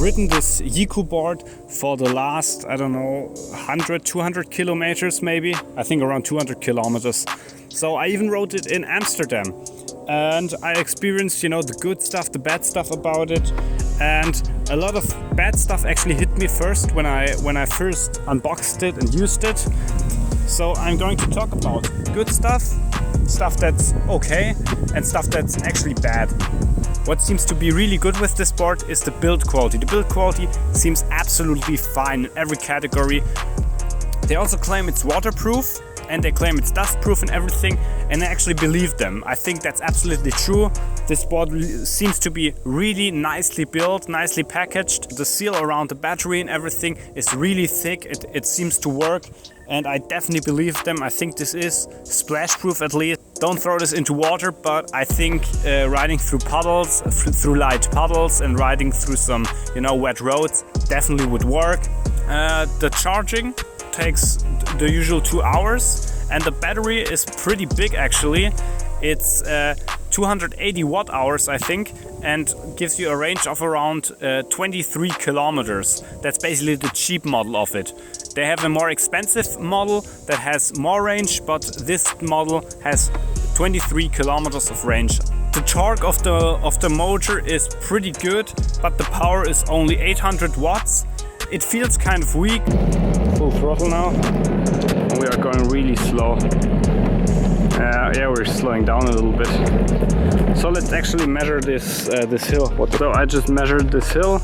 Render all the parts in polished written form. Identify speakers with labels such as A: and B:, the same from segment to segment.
A: ridden this Yecoo board for the last, I don't know, 100, 200 kilometers maybe. I think around 200 kilometers. So I even rode it in Amsterdam. And I experienced, you know, the good stuff, the bad stuff about it. And a lot of bad stuff actually hit me first when I first unboxed it and used it. So I'm going to talk about good stuff, stuff that's okay, and stuff that's actually bad. What seems to be really good with this board is the build quality. The build quality seems absolutely fine in every category. They also claim it's waterproof and they claim it's dustproof and everything, and I actually believe them. I think that's absolutely true. This board seems to be really nicely built, nicely packaged. The seal around the battery and everything is really thick. It seems to work, and I definitely believe them. I think this is splash proof at least. Don't throw this into water, but I think riding through puddles, through light puddles and riding through some, you know, wet roads definitely would work. The charging takes the usual 2 hours, and the battery is pretty big actually. It's 280 watt hours I think, and gives you a range of around 23 kilometers. That's basically the cheap model of it. They have a more expensive model that has more range, but this model has 23 kilometers of range. The torque of the motor is pretty good, but the power is only 800 watts. It feels kind of weak. Full throttle now. We are going really slow. Yeah, we're slowing down a little bit. So let's actually measure this hill. So I just measured this hill.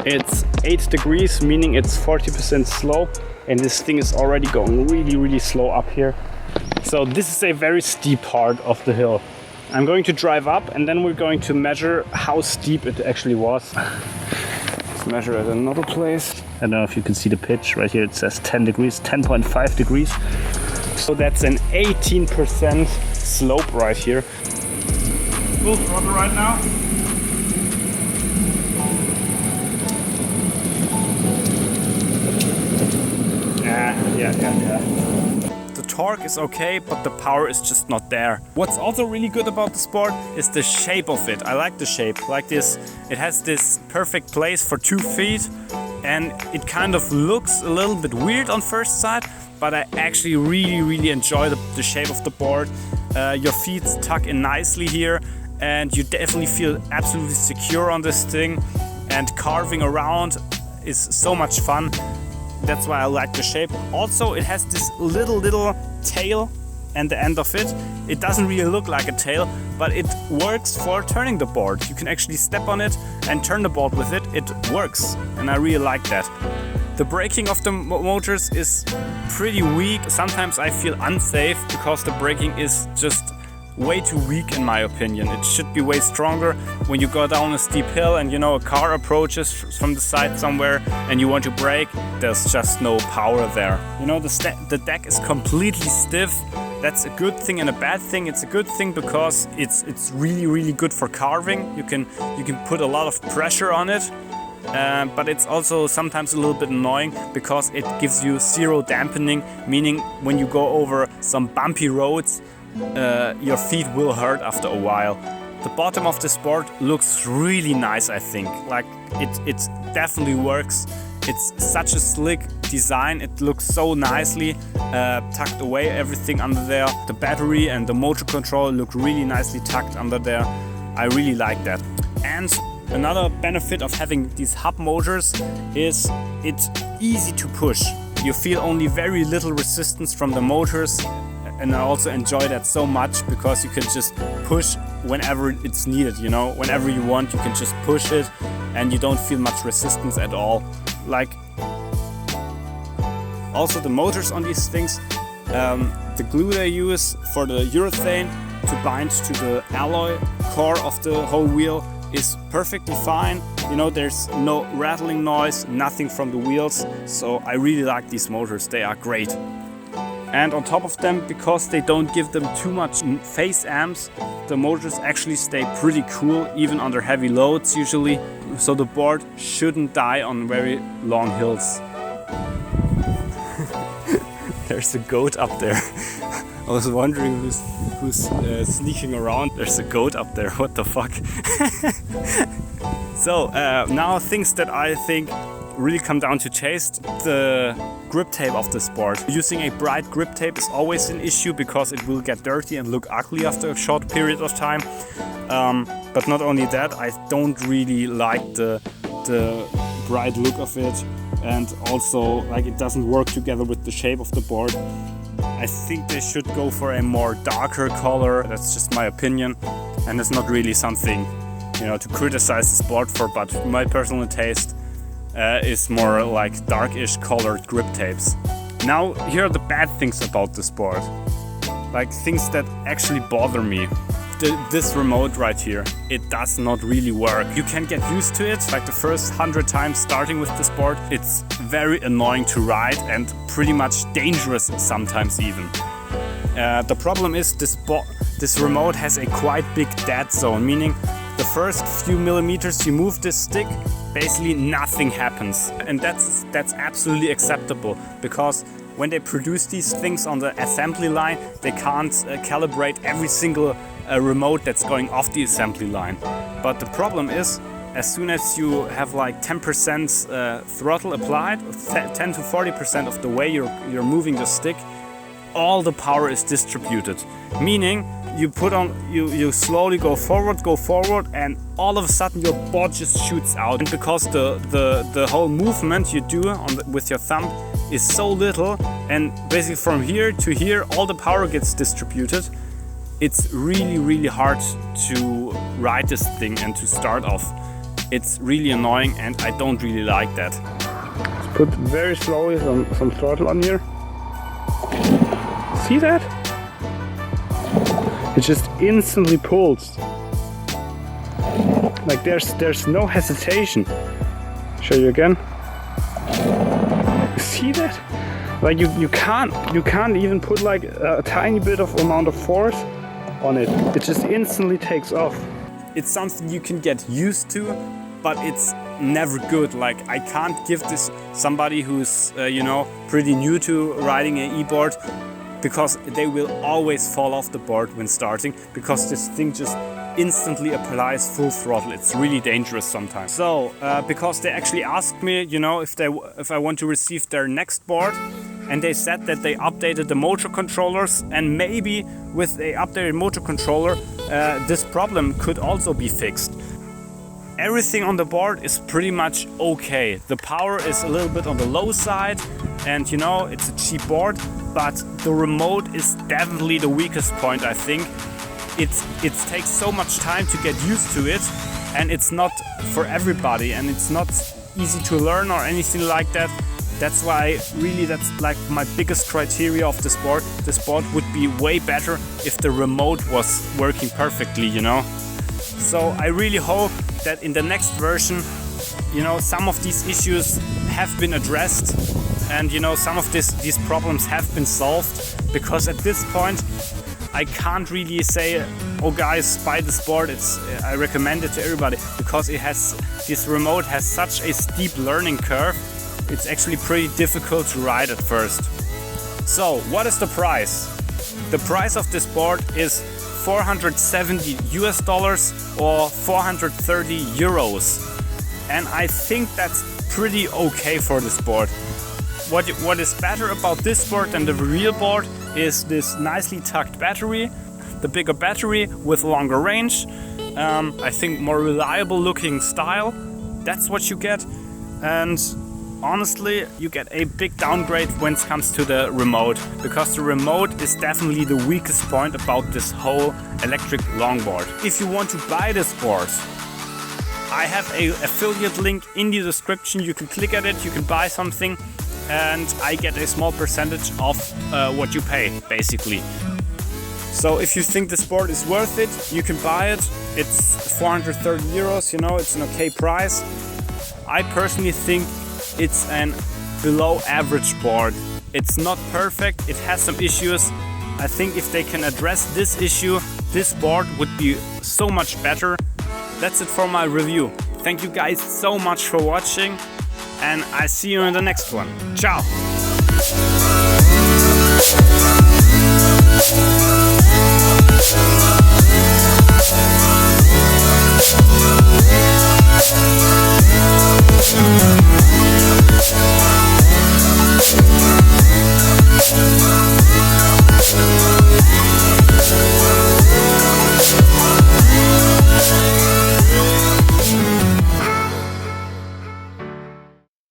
A: It's 8 degrees, meaning it's 40% slope, and this thing is already going really slow up here. So this is a very steep part of the hill. I'm going to drive up and then we're going to measure how steep it actually was. Let's measure at another place. I don't know if you can see the pitch right here. It says 10 degrees, 10.5 degrees. So that's an 18% slope right here. Full throttle right now. Yeah. The torque is okay, but the power is just not there. What's also really good about this board is the shape of it. I like the shape, like this. It has this perfect place for 2 feet, and it kind of looks a little bit weird on first sight, but I actually really enjoy the shape of the board. Your feet tuck in nicely here, and you definitely feel absolutely secure on this thing, and carving around is so much fun. That's why I like the shape. Also, it has this little tail and the end of it. It doesn't really look like a tail, but it works for turning the board. You can actually step on it and turn the board with it. It works, and I really like that. The braking of the motors is pretty weak. Sometimes I feel unsafe because the braking is just way too weak in my opinion. It should be way stronger. When you go down a steep hill and, you know, a car approaches from the side somewhere and you want to brake, there's just no power there. You know, the deck is completely stiff. That's a good thing and a bad thing. It's a good thing because it's really good for carving. You can put a lot of pressure on it. But it's also sometimes a little bit annoying because it gives you zero dampening, meaning when you go over some bumpy roads, your feet will hurt after a while. The bottom of this board looks really nice, I think. Like it definitely works. It's such a slick design. It looks so nicely tucked away, everything under there. The battery and the motor control look really nicely tucked under there. I really like that. And another benefit of having these hub motors is it's easy to push. You feel only very little resistance from the motors. And I also enjoy that so much because you can just push whenever it's needed, you know, whenever you want, you can just push it and you don't feel much resistance at all. Like, also the motors on these things, the glue they use for the urethane to bind to the alloy core of the whole wheel is perfectly fine. You know, there's no rattling noise, nothing from the wheels. So I really like these motors, they are great. And on top of them, because they don't give them too much phase amps, the motors actually stay pretty cool even under heavy loads usually. So the board shouldn't die on very long hills. There's a goat up there. I was wondering who's sneaking around. There's a goat up there, what the fuck? So now things that I think really come down to taste. The grip tape of this board. Using a bright grip tape is always an issue because it will get dirty and look ugly after a short period of time. But not only that, I don't really like the bright look of it, and also like it doesn't work together with the shape of the board. I think they should go for a more darker color. That's just my opinion, and it's not really something, you know, to criticize this board for, but my personal taste is more like darkish colored grip tapes. Now, here are the bad things about this board, like things that actually bother me. This remote right here, it does not really work. You can get used to it, like the first 100 times starting with this board. It's very annoying to ride and pretty much dangerous sometimes even. The problem is this remote has a quite big dead zone, meaning the first few millimeters you move this stick, basically nothing happens. And that's absolutely acceptable, because when they produce these things on the assembly line, they can't calibrate every single remote that's going off the assembly line. But the problem is, as soon as you have like 10% throttle applied, 10 to 40% of the way you're moving the stick, all the power is distributed. Meaning you slowly go forward, and all of a sudden your board just shoots out. And because the whole movement you do with your thumb is so little, and basically from here to here all the power gets distributed, it's really hard to ride this thing and to start off. It's really annoying, and I don't really like that. Let's put very slowly some throttle on here. See that? It just instantly pulls. Like there's no hesitation. Show you again. See that? Like you can't even put like a tiny bit of amount of force on it. It just instantly takes off. It's something you can get used to, but it's never good. Like I can't give this somebody who's you know, pretty new to riding an e-board, because they will always fall off the board when starting, because this thing just instantly applies full throttle. It's really dangerous sometimes. So because they actually asked me, you know, if I want to receive their next board, and they said that they updated the motor controllers, and maybe with a updated motor controller this problem could also be fixed. Everything on the board is pretty much okay. The power is a little bit on the low side, and you know, it's a cheap board, but the remote is definitely the weakest point, I think. It takes so much time to get used to it, and it's not for everybody, and it's not easy to learn or anything like that. That's why really that's like my biggest criteria of this board. This board would be way better if the remote was working perfectly, you know. So I really hope that in the next version, you know, some of these issues have been addressed, and you know, some of these problems have been solved, because at this point I can't really say, oh guys, buy this board. I recommend it to everybody, because this remote has such a steep learning curve. It's actually pretty difficult to ride at first. So what is the price? The price of this board is $470 or 430 euros, and I think that's pretty okay for this board. What is better about this board than the real board is this nicely tucked battery, the bigger battery with longer range, I think more reliable looking style. That's what you get, and honestly, you get a big downgrade when it comes to the remote, because the remote is definitely the weakest point about this whole electric longboard. If you want to buy this board, I have an affiliate link in the description. You can click at it, you can buy something, and I get a small percentage of what you pay, basically. So if you think this board is worth it, you can buy it. It's 430 euros, you know, it's an okay price. I personally think it's an below average board. It's not perfect, it has some issues. I think if they can address this issue, this board would be so much better. That's it for my review. Thank you guys so much for watching, and I see you in the next one. Ciao!